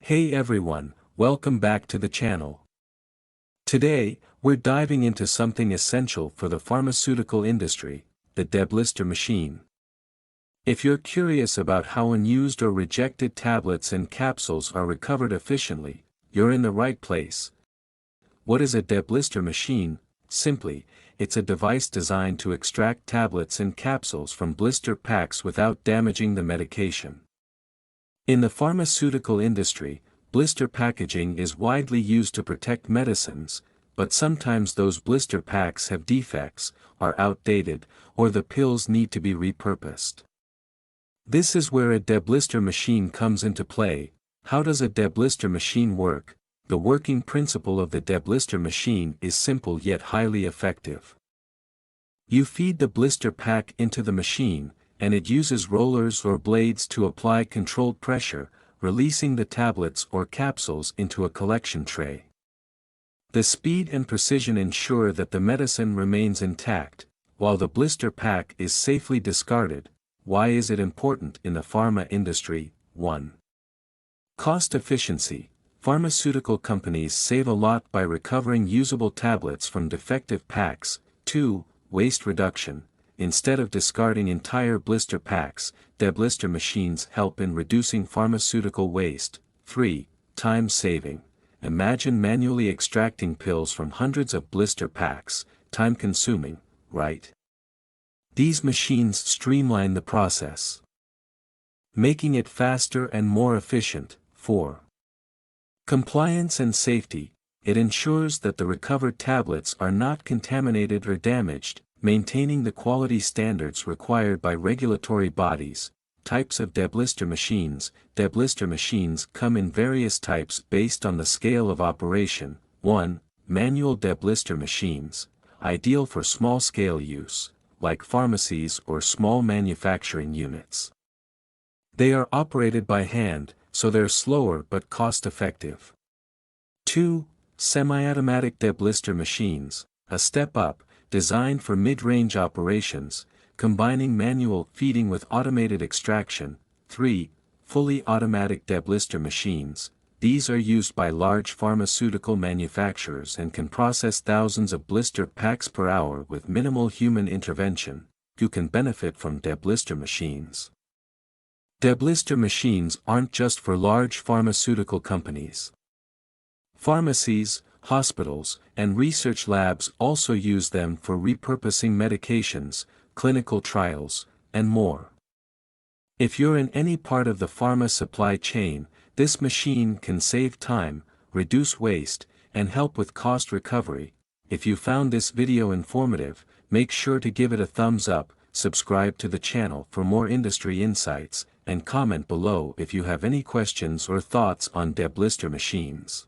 Hey everyone, welcome back to the channel. Today, we're diving into something essential for the pharmaceutical industry, the Deblister machine. If you're curious about how unused or rejected tablets and capsules are recovered efficiently, you're in the right place. What is a Deblister machine? Simply, it's a device designed to extract tablets and capsules from blister packs without damaging the medication. In the pharmaceutical industry, blister packaging is widely used to protect medicines, but sometimes those blister packs have defects, are outdated, or the pills need to be repurposed. This is where a Deblister machine comes into play. How does a Deblister machine work? The working principle of the Deblister machine is simple yet highly effective. You feed the blister pack into the machine, and it uses rollers or blades to apply controlled pressure, releasing the tablets or capsules into a collection tray. The speed and precision ensure that the medicine remains intact, while the blister pack is safely discarded. Why is it important in the pharma industry? 1. Cost efficiency. Pharmaceutical companies save a lot by recovering usable tablets from defective packs. 2. Waste reduction. Instead of discarding entire blister packs, Deblister machines help in reducing pharmaceutical waste. 3. Time saving. Imagine manually extracting pills from hundreds of blister packs, time-consuming, right? These machines streamline the process, making it faster and more efficient. 4. Compliance and safety. It ensures that the recovered tablets are not contaminated or damaged, maintaining the quality standards required by regulatory bodies. Types of Deblister machines. Deblister machines come in various types based on the scale of operation. 1. Manual Deblister machines, ideal for small-scale use, like pharmacies or small manufacturing units. They are operated by hand, so they're slower but cost-effective. 2. Semi-automatic Deblister machines, a step up, designed for mid-range operations, combining manual feeding with automated extraction. 3. Fully automatic Deblister machines. These are used by large pharmaceutical manufacturers and can process thousands of blister packs per hour with minimal human intervention. You can benefit from Deblister machines. Deblister machines aren't just for large pharmaceutical companies. Pharmacies, hospitals, and research labs also use them for repurposing medications, clinical trials, and more. If you're in any part of the pharma supply chain, this machine can save time, reduce waste, and help with cost recovery. If you found this video informative, make sure to give it a thumbs up, subscribe to the channel for more industry insights, and comment below if you have any questions or thoughts on Deblister machines.